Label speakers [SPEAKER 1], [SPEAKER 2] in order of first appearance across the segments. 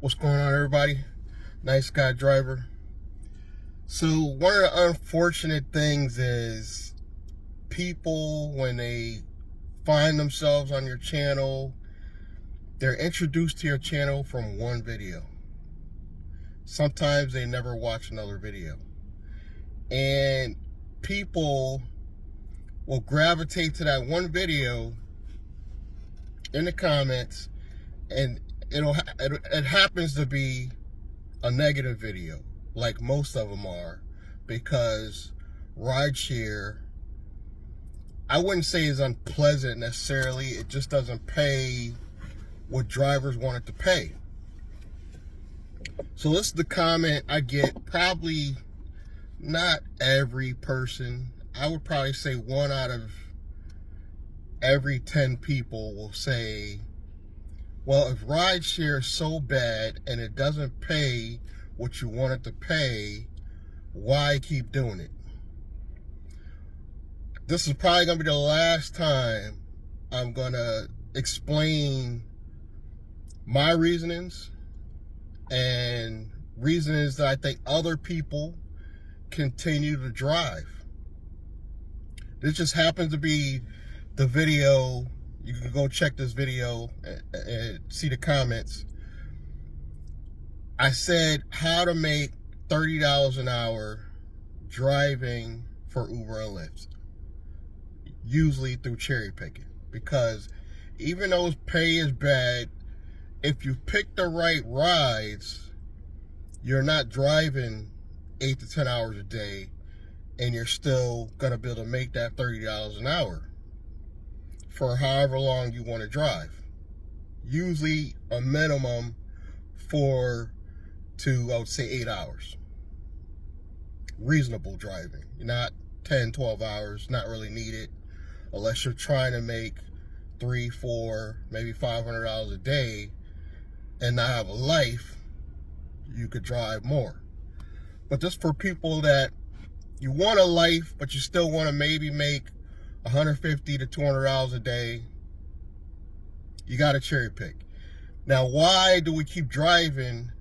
[SPEAKER 1] What's going on, everybody? Nice guy driver. So one of the unfortunate things is people, when they find themselves on your channel, they're introduced to your channel from one video. Sometimes they never watch another video. And people will gravitate to that one video in the comments, and it happens to be a negative video, like most of them are, because rideshare, I wouldn't say is unpleasant necessarily. It just doesn't pay what drivers want it to pay. So this is the comment I get. Probably not every person. I would probably say 1 out of every 10 people will say, well, if rideshare is so bad and it doesn't pay what you want it to pay, why keep doing it? This is probably going to be the last time I'm going to explain my reasonings and reasonings that I think other people continue to drive. This just happens to be the video. You can go check this video and see the comments. I said how to make $30 an hour driving for Uber and Lyft, usually through cherry picking. Because even though pay is bad, if you pick the right rides, you're not driving 8 to 10 hours a day, and you're still gonna be able to make that $30 an hour for however long you want to drive. Usually a minimum 4 to, I would say, 8 hours. Reasonable driving. Not 10, 12 hours, not really needed, unless you're trying to make $300, $400, maybe $500 a day and not have a life. You could drive more. But just for people that you want a life, but you still want to maybe make $150 to $200 a day, you got to cherry pick. Now, why do we keep driving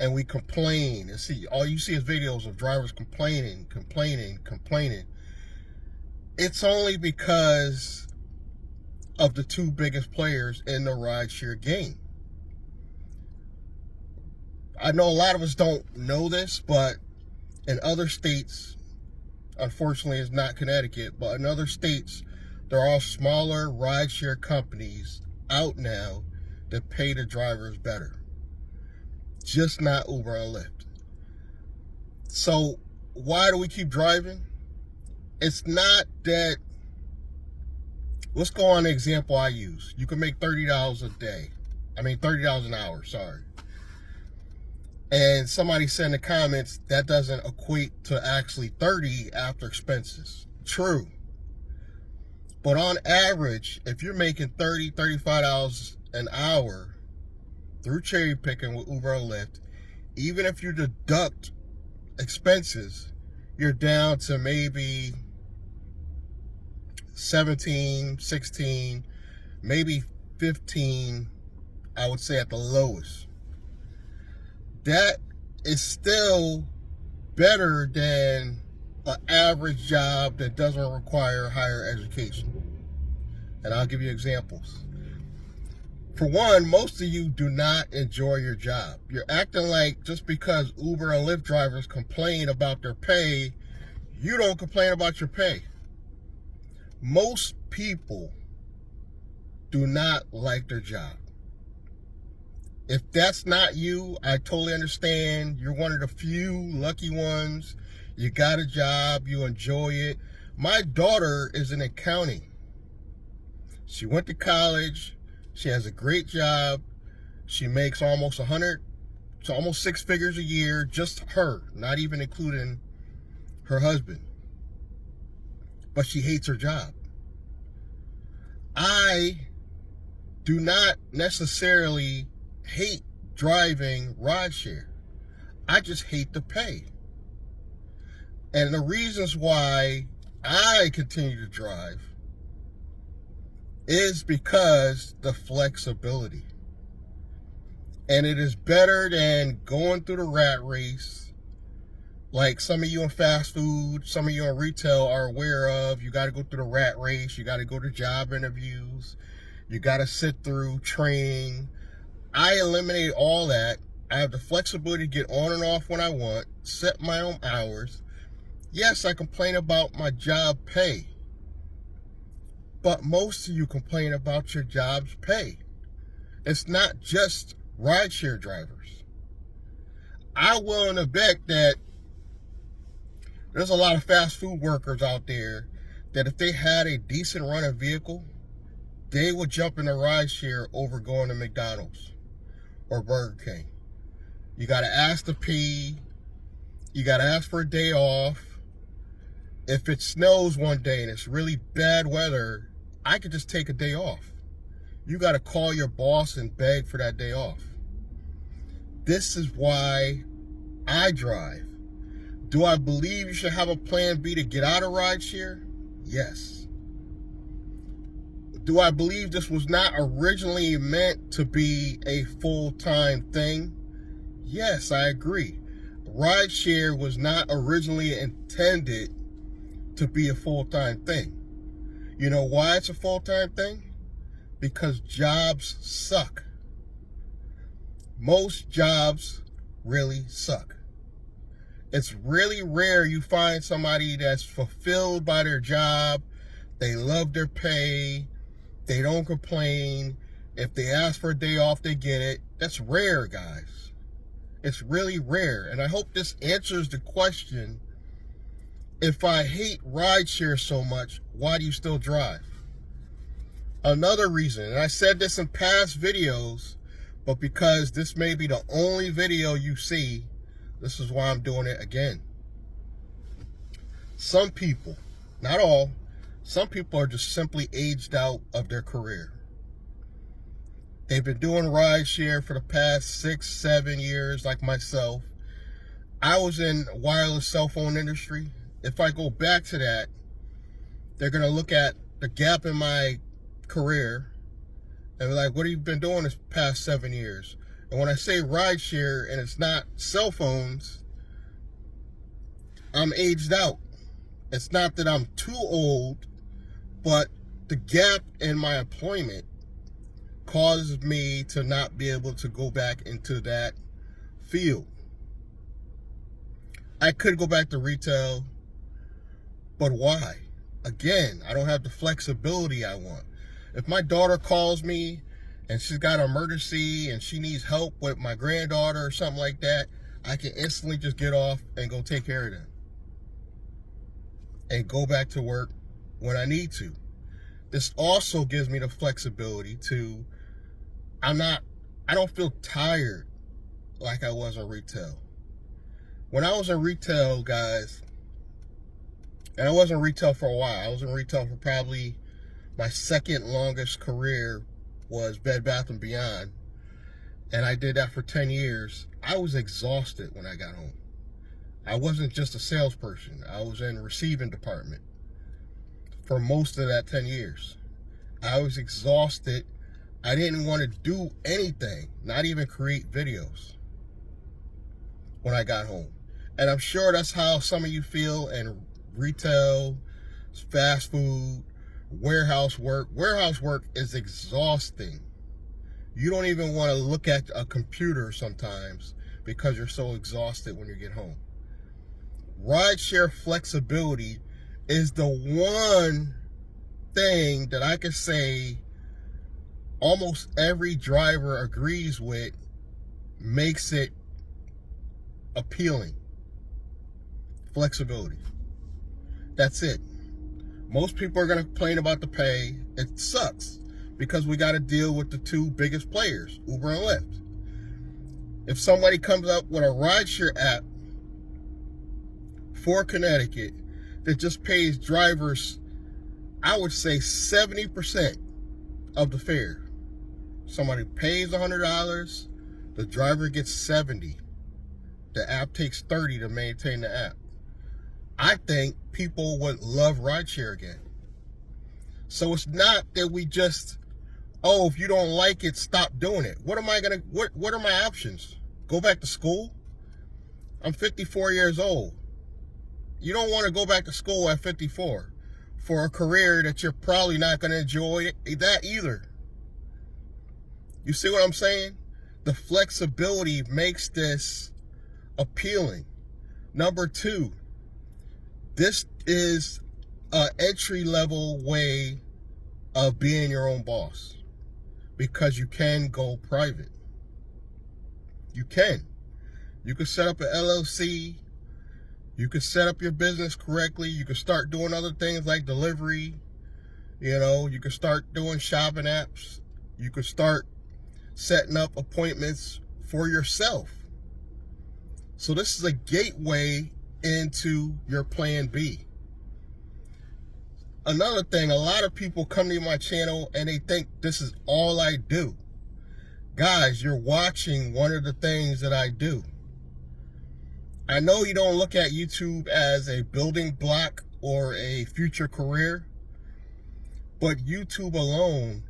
[SPEAKER 1] and we complain? And see, all you see is videos of drivers complaining. It's only because of the two biggest players in the rideshare game. I know a lot of us don't know this, but in other states, unfortunately it's not Connecticut, but in other states, there are smaller rideshare companies out now that pay the drivers better. Just not Uber and Lyft. So why do we keep driving? It's not that, let's go on the example I use. You can make $30 a day. $30 an hour, sorry. And somebody said in the comments, that doesn't equate to actually 30 after expenses. True. But on average, if you're making $30, $35 an hour through cherry picking with Uber and Lyft, even if you deduct expenses, you're down to maybe 17, 16, maybe 15, I would say at the lowest. That is still better than an average job that doesn't require higher education. And I'll give you examples. For one, most of you do not enjoy your job. You're acting like just because Uber and Lyft drivers complain about their pay, you don't complain about your pay. Most people do not like their job. If that's not you, I totally understand. You're one of the few lucky ones. You got a job, you enjoy it. My daughter is in accounting. She went to college. She has a great job. She makes almost 6 figures a year, just her, not even including her husband. But she hates her job. I do not necessarily hate driving rideshare. I just hate the pay. And the reasons why I continue to drive is because the flexibility. And it is better than going through the rat race. Like some of you in fast food, some of you in retail are aware of. You got to go through the rat race. You got to go to job interviews. You got to sit through training. I eliminate all that. I have the flexibility to get on and off when I want, set my own hours. Yes, I complain about my job pay. But most of you complain about your job's pay. It's not just rideshare drivers. I'm willing to bet that there's a lot of fast food workers out there that if they had a decent running vehicle, they would jump into rideshare over going to McDonald's or Burger King. You got to ask to pee. You got to ask for a day off. If it snows one day and it's really bad weather, I could just take a day off. You got to call your boss and beg for that day off. This is why I drive. Do I believe you should have a plan B to get out of rideshare? Yes. Do I believe this was not originally meant to be a full-time thing? Yes, I agree. Rideshare was not originally intended to be a full-time thing. You know why it's a full-time thing? Because jobs suck. Most jobs really suck. It's really rare you find somebody that's fulfilled by their job. They love their pay. They don't complain. If they ask for a day off, they get it. That's rare, guys. It's really rare. And I hope this answers the question, if I hate rideshare so much, why do you still drive? Another reason, and I said this in past videos, but because this may be the only video you see, this is why I'm doing it again. Some people, not all, some people are just simply aged out of their career. They've been doing rideshare for the past 6-7 years, like myself. I was in wireless cell phone industry. If I go back to that, they're going to look at the gap in my career and be like, what have you been doing this past 7 years? And when I say rideshare and it's not cell phones, I'm aged out. It's not that I'm too old, but the gap in my employment causes me to not be able to go back into that field. I could go back to retail, but why? Again, I don't have the flexibility I want. If my daughter calls me and she's got an emergency and she needs help with my granddaughter or something like that, I can instantly just get off and go take care of them and go back to work when I need to. This also gives me the flexibility to, I don't feel tired like I was in retail. When I was in retail, guys, and I was in retail for a while. I was in retail for probably my second longest career was Bed Bath & Beyond. And I did that for 10 years. I was exhausted when I got home. I wasn't just a salesperson. I was in the receiving department for most of that 10 years. I was exhausted. I didn't want to do anything, not even create videos when I got home. And I'm sure that's how some of you feel in retail, fast food, warehouse work. Warehouse work is exhausting. You don't even want to look at a computer sometimes because you're so exhausted when you get home. Rideshare flexibility is the one thing that I could say almost every driver agrees with, makes it appealing. Flexibility. That's it. Most people are going to complain about the pay. It sucks because we got to deal with the two biggest players, Uber and Lyft. If somebody comes up with a rideshare app for Connecticut that just pays drivers, I would say 70% of the fare. Somebody pays $100, the driver gets $70. The app takes $30 to maintain the app. I think people would love rideshare again. So it's not that we just, oh, if you don't like it, stop doing it. What are my options? Go back to school? I'm 54 years old. You don't want to go back to school at 54 for a career that you're probably not going to enjoy that either. You see what I'm saying? The flexibility makes this appealing. Number two, this is an entry-level way of being your own boss because you can go private. You can. You can set up an LLC. You can set up your business correctly. You can start doing other things like delivery. You can start doing shopping apps. You can start setting up appointments for yourself. So this is a gateway into your plan B. Another thing, a lot of people come to my channel and they think this is all I do. Guys, you're watching one of the things that I do. I know you don't look at YouTube as a building block or a future career, but YouTube alone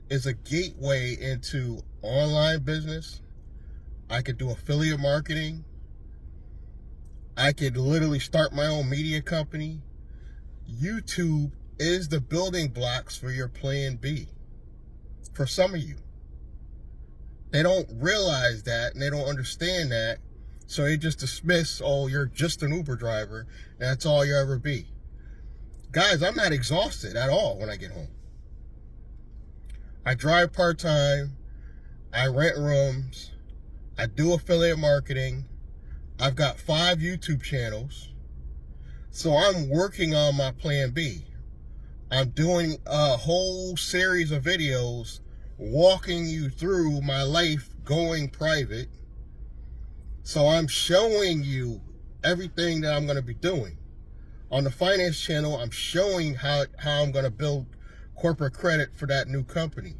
[SPEAKER 1] is a gateway into online business. I could do affiliate marketing. I could literally start my own media company. YouTube is the building blocks for your plan B. For some of you. They don't realize that and they don't understand that. So they just dismiss, oh, you're just an Uber driver. And that's all you'll ever be. Guys, I'm not exhausted at all when I get home. I drive part-time. I rent rooms. I do affiliate marketing. I've got 5 YouTube channels. So I'm working on my plan B. I'm doing a whole series of videos walking you through my life going private. So I'm showing you everything that I'm going to be doing. On the finance channel, I'm showing how I'm going to build corporate credit for that new company.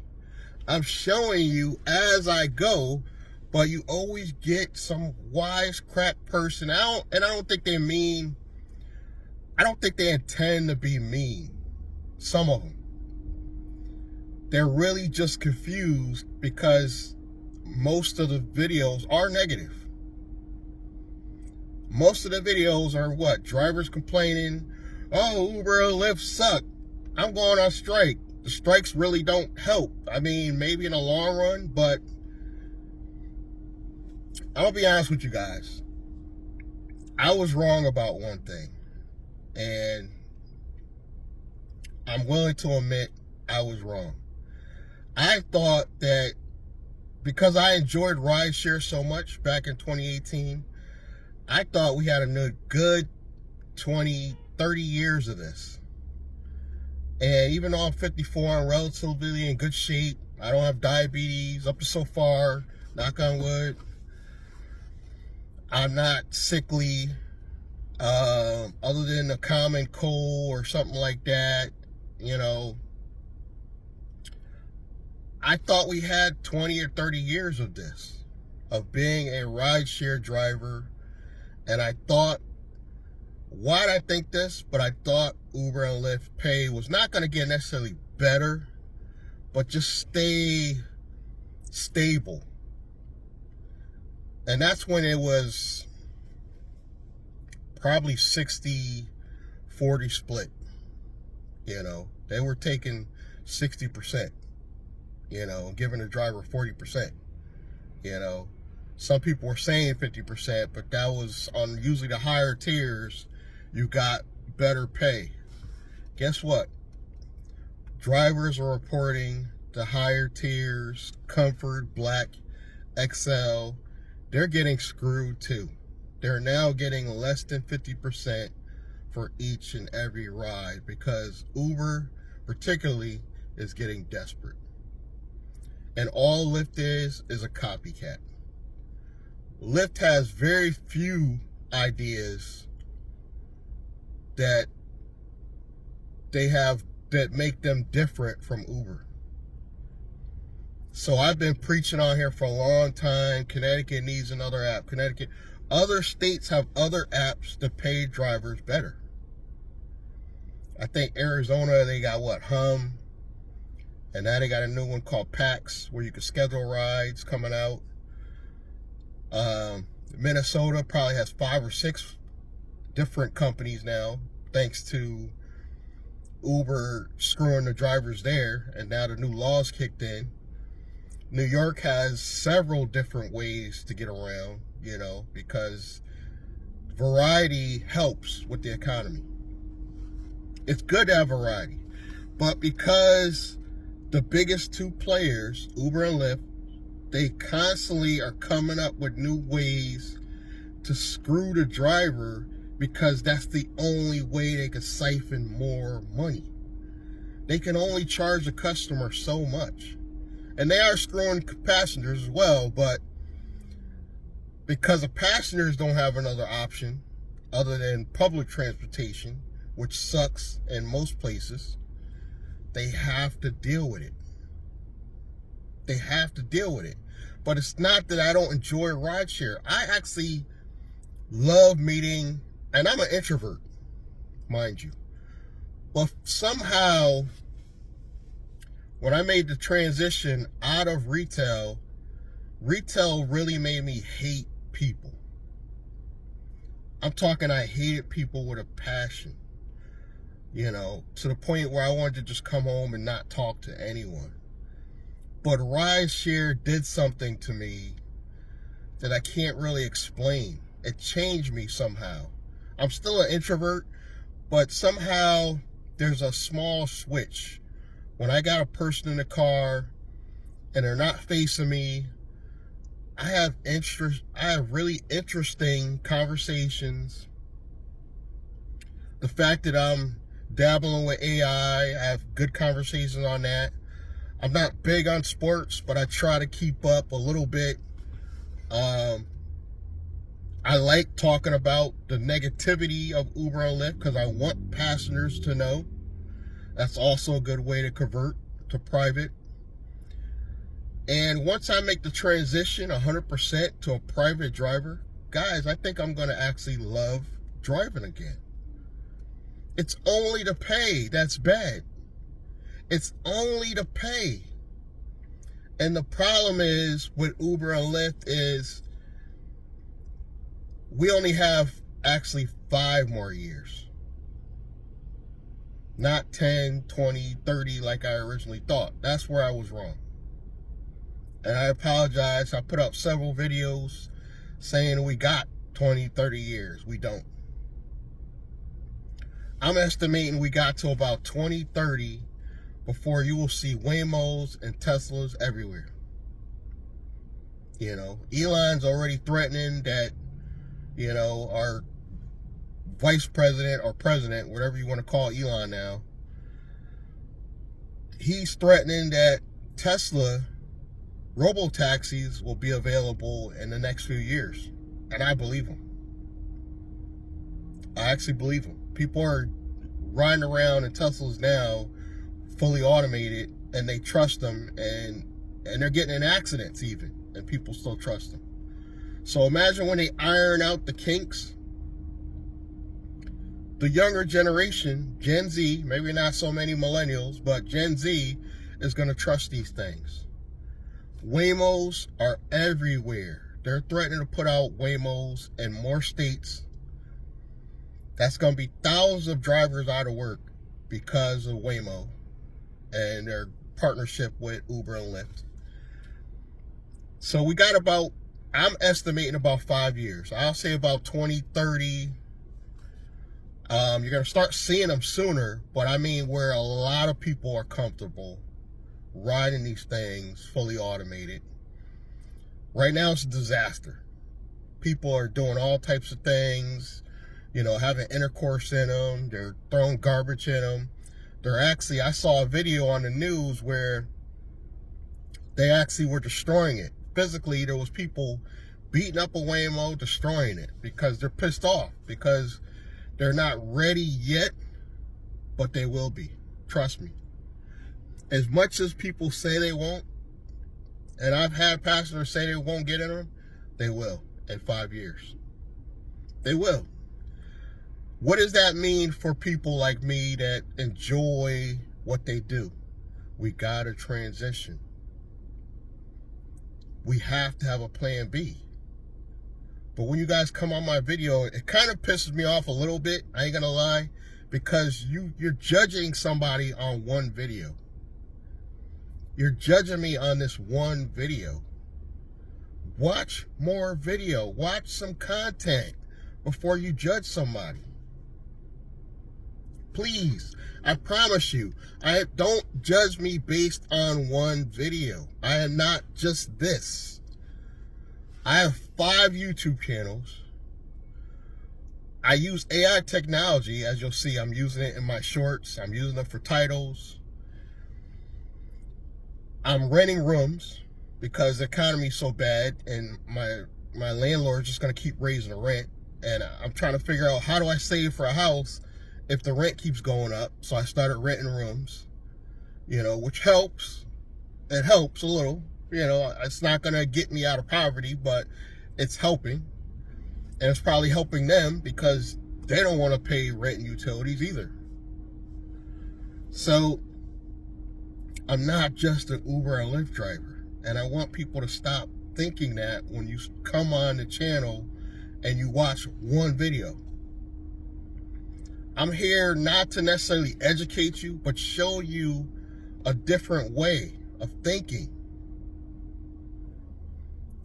[SPEAKER 1] I'm showing you as I go, but you always get some wisecrack person out, and I don't think they intend to be mean. Some of them. They're really just confused because most of the videos are negative. Most of the videos are what? Drivers complaining, oh, Uber and Lyft suck. I'm going on strike. The strikes really don't help. I mean, maybe in the long run, but I'll be honest with you guys. I was wrong about one thing. And I'm willing to admit I was wrong. I thought that because I enjoyed rideshare so much back in 2018, I thought we had a good 20, 30 years of this. And even though I'm 54, I'm relatively in good shape. I don't have diabetes up to so far, knock on wood. I'm not sickly, other than a common cold or something like that. I thought we had 20 or 30 years of this, of being a rideshare driver. And I thought, why'd I think this? But I thought Uber and Lyft pay was not going to get necessarily better, but just stay stable. And that's when it was probably 60-40 split. They were taking 60%, giving the driver 40%. Some people were saying 50%, but that was on usually the higher tiers, you got better pay. Guess what? Drivers are reporting the higher tiers, Comfort, Black, XL, they're getting screwed too. They're now getting less than 50% for each and every ride because Uber particularly is getting desperate. And all Lyft is a copycat. Lyft has very few ideas that they have that make them different from Uber. So I've been preaching on here for a long time. Connecticut needs another app. Other states have other apps to pay drivers better. I think Arizona, they got what? Hum. And now they got a new one called Pax, where you can schedule rides coming out. Minnesota probably has 5 or 6 different companies now, thanks to Uber screwing the drivers there, and now the new laws kicked in. New York has several different ways to get around, because variety helps with the economy. It's good to have variety, but because the biggest 2 players, Uber and Lyft, they constantly are coming up with new ways to screw the driver, because that's the only way they can siphon more money. They can only charge the customer so much. And they are screwing passengers as well, but because the passengers don't have another option other than public transportation, which sucks in most places, they have to deal with it. They have to deal with it. But it's not that I don't enjoy rideshare. I actually love meeting, and I'm an introvert, mind you. But somehow, when I made the transition out of retail really made me hate people. I'm talking, I hated people with a passion, to the point where I wanted to just come home and not talk to anyone. But rideshare did something to me that I can't really explain. It changed me somehow. I'm still an introvert, but somehow there's a small switch. When I got a person in the car and they're not facing me, I have really interesting conversations. The fact that I'm dabbling with AI, I have good conversations on that. I'm not big on sports, but I try to keep up a little bit. I like talking about the negativity of Uber and Lyft because I want passengers to know. That's also a good way to convert to private. And once I make the transition 100% to a private driver, guys, I think I'm going to actually love driving again. It's only the pay that's bad. It's only the pay. And the problem is with Uber and Lyft is we only have actually 5 more years. Not 10, 20, 30 like I originally thought. That's where I was wrong. And I apologize. I put up several videos saying we got 20, 30 years. We don't. I'm estimating we got to about 2030 before you will see Waymos and Teslas everywhere. Elon's already threatening that, our vice president or president, whatever you want to call Elon now, he's threatening that Tesla robo-taxis will be available in the next few years. And I believe him. I actually believe him. People are riding around in Teslas now, fully automated, and they trust them, and they're getting in accidents even, and people still trust them. So imagine when they iron out the kinks, the younger generation, Gen Z, maybe not so many millennials, but Gen Z is going to trust these things. Waymos are everywhere. They're threatening to put out Waymos in more states. That's going to be thousands of drivers out of work because of Waymo and their partnership with Uber and Lyft. So we got I'm estimating about 5 years. I'll say about 2030. You're going to start seeing them sooner, but I mean where a lot of people are comfortable riding these things fully automated. Right now it's a disaster. People are doing all types of things, having intercourse in them. They're throwing garbage in them. I saw a video on the news where they actually were destroying it. Physically, there was people beating up a Waymo, destroying it because they're pissed off, because they're not ready yet, but they will be. Trust me. As much as people say they won't, and I've had passengers say they won't get in them, they will in 5 years. They will. What does that mean for people like me that enjoy what they do? We gotta transition. We have to have a plan B. But when you guys come on my video, it kind of pisses me off a little bit, I ain't gonna lie, because you're judging somebody on one video. You're judging me on this one video. Watch more video. Watch some content before you judge somebody. Please, I promise you, don't judge me based on one video. I am not just this. I have 5 YouTube channels. I use AI technology, as you'll see. I'm using it in my shorts. I'm using it for titles. I'm renting rooms because the economy's so bad and my landlord's just going to keep raising the rent. And I'm trying to figure out, how do I save for a house if the rent keeps going up? So I started renting rooms, which helps. It helps a little. It's not going to get me out of poverty, but it's helping. And it's probably helping them because they don't want to pay rent and utilities either. So I'm not just an Uber and Lyft driver. And I want people to stop thinking that when you come on the channel and you watch one video. I'm here not to necessarily educate you, but show you a different way of thinking.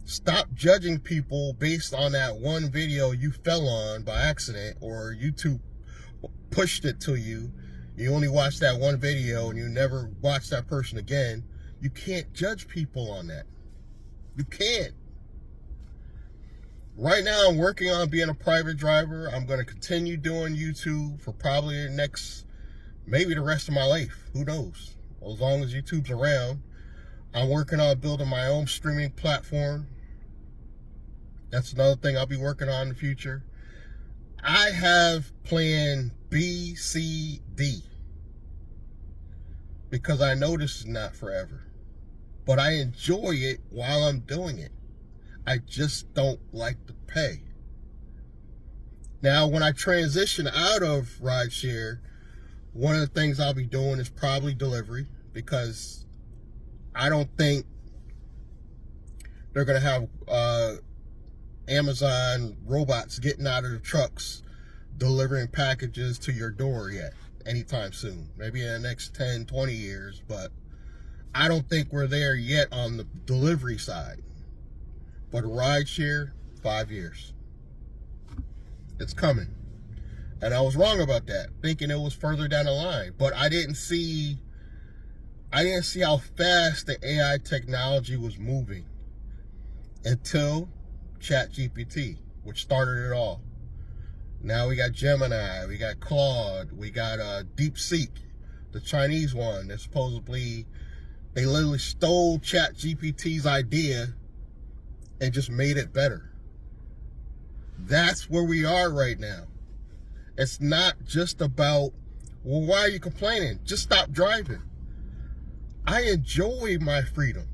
[SPEAKER 1] Stop judging people based on that one video you fell on by accident, or YouTube pushed it to you. You only watched that one video and you never watch that person again. You can't judge people on that. You can't. Right now, I'm working on being a private driver. I'm going to continue doing YouTube for probably maybe the rest of my life. Who knows? As long as YouTube's around. I'm working on building my own streaming platform. That's another thing I'll be working on in the future. I have plan B, C, D. Because I know this is not forever. But I enjoy it while I'm doing it. I just don't like the pay. Now, when I transition out of rideshare, one of the things I'll be doing is probably delivery, because I don't think they're going to have Amazon robots getting out of the trucks delivering packages to your door yet anytime soon. Maybe in the next 10, 20 years, but I don't think we're there yet on the delivery side. But rideshare, 5 years. It's coming. And I was wrong about that, thinking it was further down the line. But I didn't see how fast the AI technology was moving until ChatGPT, which started it all. Now we got Gemini, we got Claude, we got DeepSeek, the Chinese one that supposedly, they literally stole ChatGPT's idea and just made it better. That's where we are right now. It's not just about, well, why are you complaining? Just stop driving. I enjoy my freedom.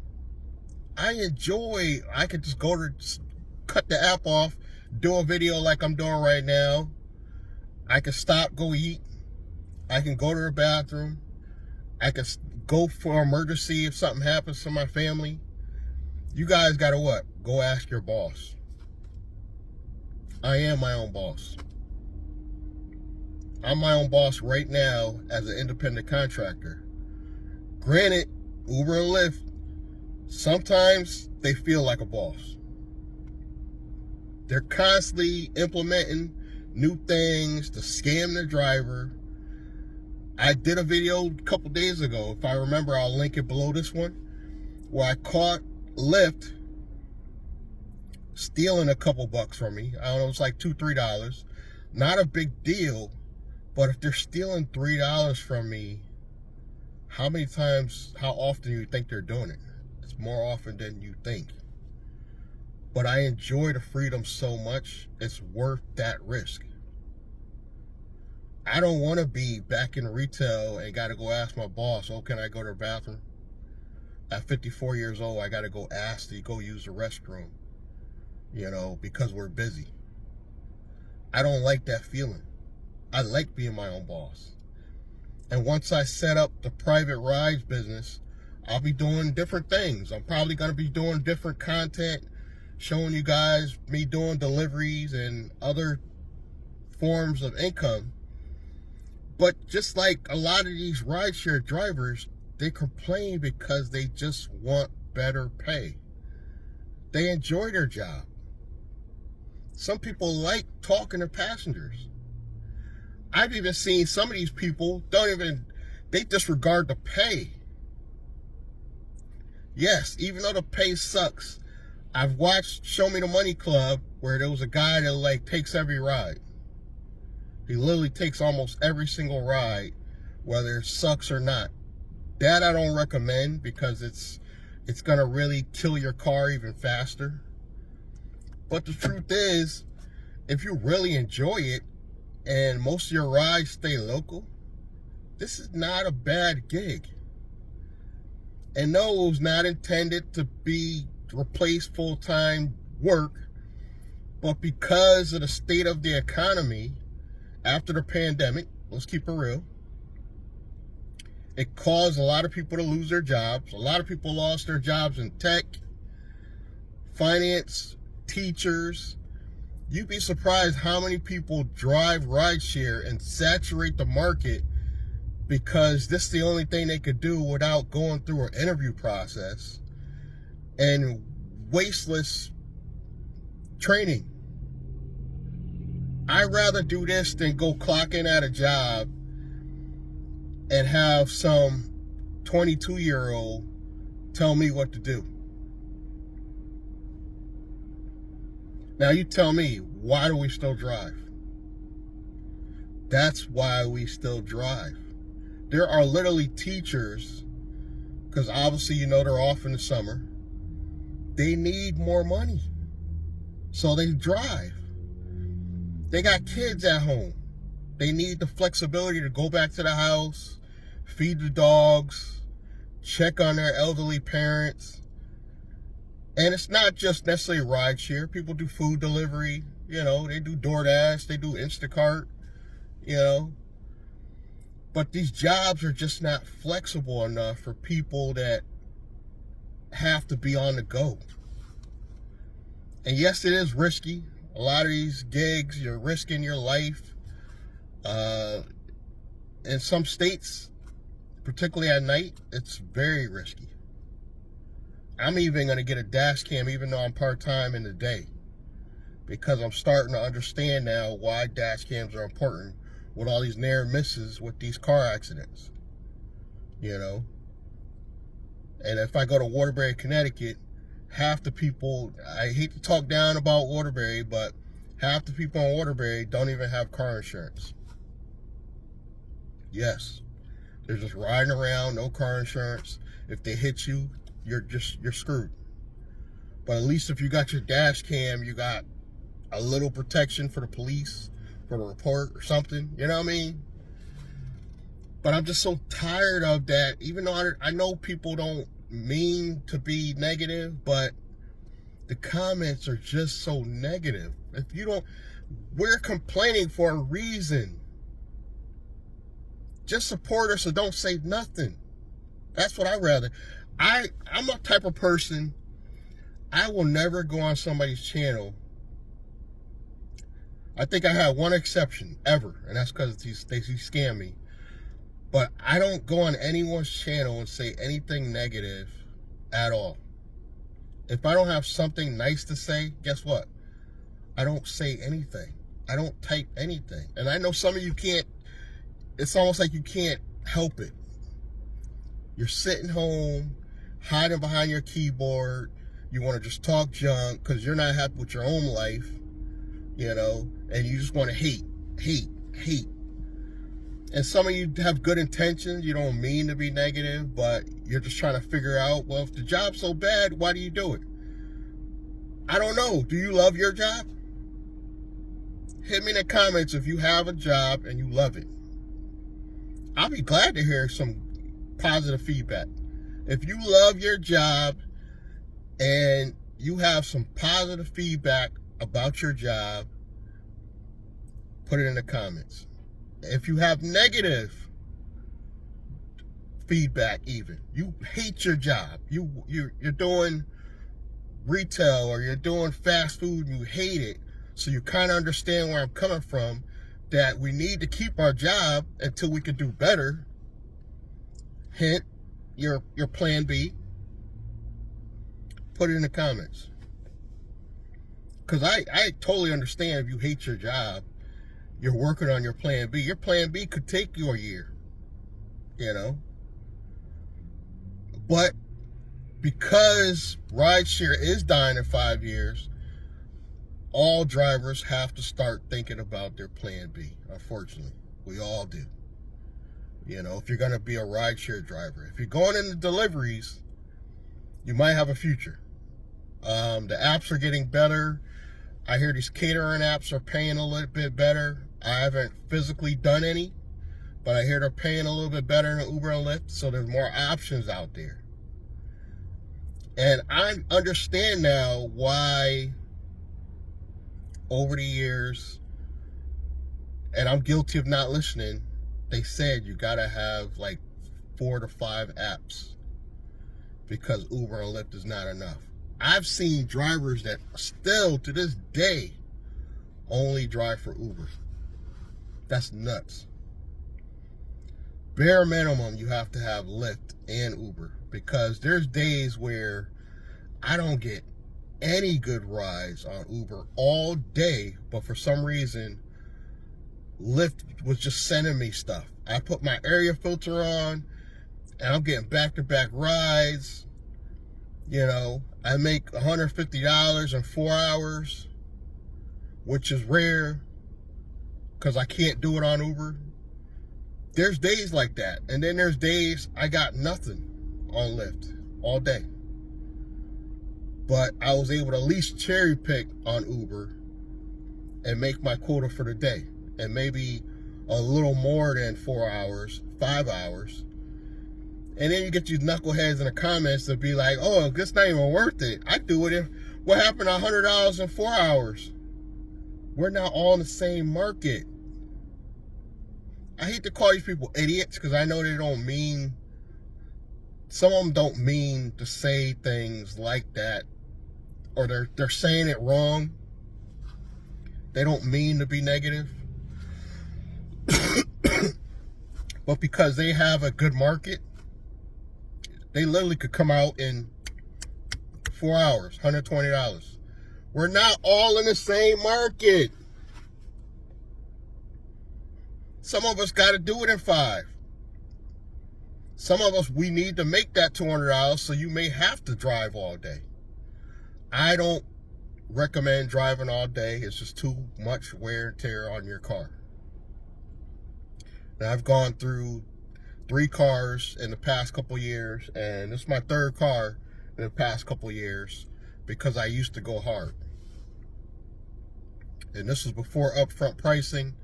[SPEAKER 1] I could just cut the app off, do a video like I'm doing right now. I can stop, go eat. I can go to the bathroom. I can go for emergency if something happens to my family. You guys gotta what? Go ask your boss. I am my own boss. I'm my own boss right now as an independent contractor. Granted, Uber and Lyft, sometimes they feel like a boss. They're constantly implementing new things to scam the driver. I did a video a couple days ago. If I remember, I'll link it below this one, where I caught Lyft stealing a couple bucks from me. I don't know, it's like $2, $3. Not a big deal, but if they're stealing $3 from me, how often do you think they're doing it? It's more often than you think. But I enjoy the freedom so much, it's worth that risk. I don't want to be back in retail and got to go ask my boss, oh, can I go to the bathroom? At 54 years old, I got to go ask to go use the restroom, because we're busy. I don't like that feeling. I like being my own boss. And once I set up the private rides business, I'll be doing different things. I'm probably going to be doing different content, showing you guys me doing deliveries and other forms of income. But just like a lot of these rideshare drivers, they complain because they just want better pay. They enjoy their job. Some people like talking to passengers. I've even seen some of these people they disregard the pay. Yes, even though the pay sucks, I've watched Show Me the Money Club where there was a guy that takes every ride. He literally takes almost every single ride, whether it sucks or not. That I don't recommend because it's gonna really kill your car even faster. But the truth is, if you really enjoy it and most of your rides stay local, this is not a bad gig. And no, it was not intended to replace full-time work, but because of the state of the economy after the pandemic, let's keep it real, it caused a lot of people to lose their jobs. A lot of people lost their jobs in tech, finance, teachers. You'd be surprised how many people drive rideshare and saturate the market because this is the only thing they could do without going through an interview process and wasteless training. I'd rather do this than go clock in at a job and have some 22-year-old tell me what to do. Now you tell me, why do we still drive? That's why we still drive. There are literally teachers, because obviously they're off in the summer. They need more money, so they drive. They got kids at home. They need the flexibility to go back to the house, feed the dogs, check on their elderly parents. And it's not just necessarily rideshare. People do food delivery, they do DoorDash, they do Instacart, But these jobs are just not flexible enough for people that have to be on the go. And yes, it is risky. A lot of these gigs, you're risking your life. In some states, particularly at night, it's very risky. I'm even going to get a dash cam even though I'm part-time in the day, because I'm starting to understand now why dash cams are important with all these near misses with these car accidents. And if I go to Waterbury, Connecticut, half the people, I hate to talk down about Waterbury, but half the people in Waterbury don't even have car insurance. Yes, they're just riding around, no car insurance. If they hit you, you're screwed. But at least if you got your dash cam, you got a little protection for the police, for the report or something, you know what I mean? But I'm just so tired of that, even though I know people don't mean to be negative, but the comments are just so negative. We're complaining for a reason. Just support us or don't say nothing. That's what I'd rather. I'm a type of person, I will never go on somebody's channel. I think I had one exception ever, and that's because they scam me. But I don't go on anyone's channel and say anything negative at all. If I don't have something nice to say, guess what? I don't say anything. I don't type anything. And I know some of you can't, it's almost like you can't help it. You're sitting home, hiding behind your keyboard. You want to just talk junk because you're not happy with your own life, and you just want to hate. And some of you have good intentions. You don't mean to be negative, but you're just trying to figure out, well, if the job's so bad, why do you do it? I don't know. Do you love your job? Hit me in the comments if you have a job and you love it. I'll be glad to hear some positive feedback. If you love your job and you have some positive feedback about your job, put it in the comments. If you have negative feedback even. You hate your job. You're doing retail or you're doing fast food and you hate it. So you kind of understand where I'm coming from, that we need to keep our job until we can do better. Hint, your plan B. Put it in the comments. Because I totally understand if you hate your job, you're working on your plan B. Your plan B could take you a year, But because rideshare is dying in 5 years, all drivers have to start thinking about their plan B. Unfortunately, we all do. If you're going to be a rideshare driver, if you're going into deliveries, you might have a future. The apps are getting better. I hear these catering apps are paying a little bit better. I haven't physically done any, but I hear they're paying a little bit better than Uber and Lyft, so there's more options out there. And I understand now why over the years, and I'm guilty of not listening, they said you gotta have like 4 to 5 apps because Uber and Lyft is not enough. I've seen drivers that still to this day only drive for Uber. That's nuts. Bare minimum, you have to have Lyft and Uber, because there's days where I don't get any good rides on Uber all day, but for some reason, Lyft was just sending me stuff. I put my area filter on, and I'm getting back-to-back rides. I make $150 in 4 hours, which is rare, because I can't do it on Uber. There's days like that. And then there's days I got nothing on Lyft all day. But I was able to at least cherry pick on Uber and make my quota for the day. And maybe a little more than 4 hours, 5 hours. And then you get these knuckleheads in the comments that be like, oh, it's not even worth it. I do it. What happened to $100 in 4 hours? We're not all in the same market. I hate to call these people idiots, because I know they don't mean, some of them don't mean to say things like that, or they're saying it wrong. They don't mean to be negative. But because they have a good market, they literally could come out in 4 hours, $120. We're not all in the same market. Some of us got to do it in 5. Some of us, we need to make that $200, so you may have to drive all day. I don't recommend driving all day. It's just too much wear and tear on your car. And I've gone through 3 cars in the past couple years, and this is my 3rd car in the past couple years, because I used to go hard. And this was before upfront pricing.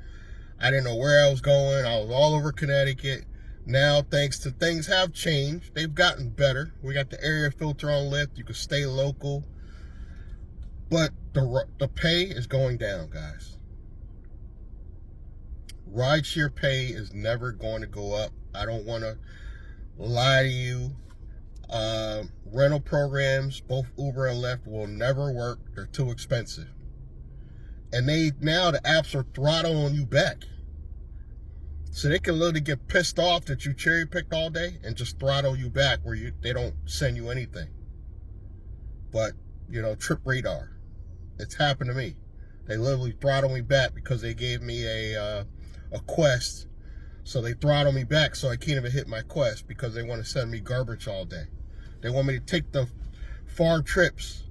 [SPEAKER 1] I didn't know where I was going. I was all over Connecticut. Now, thanks to things have changed, they've gotten better. We got the area filter on Lyft. You can stay local. But the pay is going down, guys. Rideshare pay is never going to go up. I don't want to lie to you. Rental programs, both Uber and Lyft, will never work. They're too expensive. And now the apps are throttling you back. So they can literally get pissed off that you cherry picked all day and just throttle you back where they don't send you anything. But, Trip Radar. It's happened to me. They literally throttle me back because they gave me a quest. So they throttle me back so I can't even hit my quest because they want to send me garbage all day. They want me to take the far trips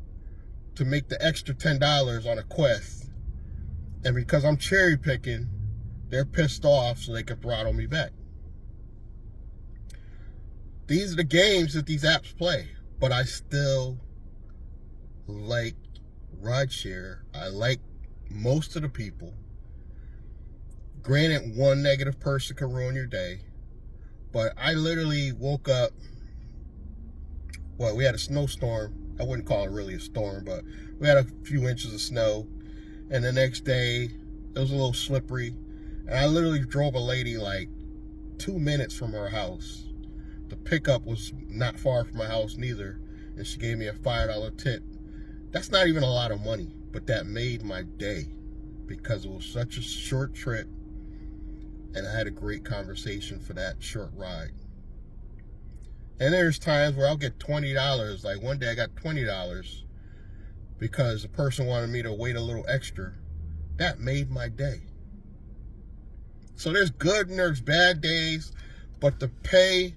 [SPEAKER 1] to make the extra $10 on a quest. And because I'm cherry picking, they're pissed off so they can throttle me back. These are the games that these apps play. But I still like rideshare. I like most of the people. Granted, one negative person can ruin your day. But I literally woke up. Well, we had a snowstorm. I wouldn't call it really a storm, but we had a few inches of snow. And the next day, it was a little slippery. And I literally drove a lady like 2 minutes from her house The pickup was not far from my house neither, and she gave me a $5 tip. That's not even a lot of money, but that made my day because it was such a short trip, and I had a great conversation for that short ride. And there's times where I'll get $20. Like one day I got $20 because the person wanted me to wait a little extra. That made my day. So there's good and there's bad days, but the pay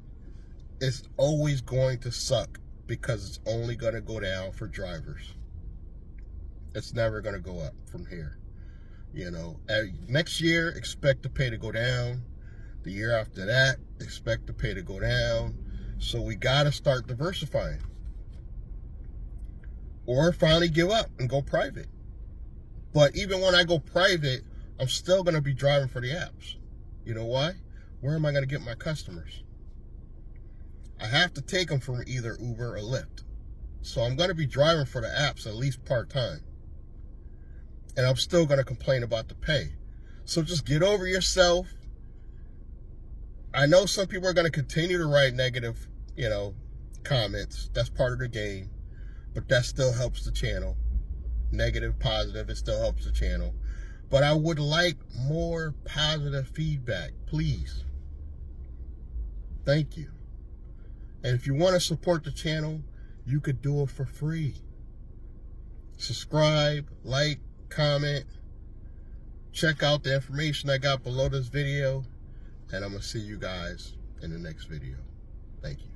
[SPEAKER 1] is always going to suck because it's only going to go down for drivers. It's never going to go up from here. You know, next year, expect the pay to go down. The year after that, expect the pay to go down. So we got to start diversifying. Or finally give up and go private. But even when I go private, I'm still going to be driving for the apps. You know why? Where am I going to get my customers? I have to take them from either Uber or Lyft. So I'm going to be driving for the apps at least part-time. And I'm still going to complain about the pay. So just get over yourself. I know some people are going to continue to write negative, comments. That's part of the game. But that still helps the channel. Negative, positive, it still helps the channel. But I would like more positive feedback, please. Thank you. And if you want to support the channel, you could do it for free. Subscribe, like, comment. Check out the information I got below this video. And I'm going to see you guys in the next video. Thank you.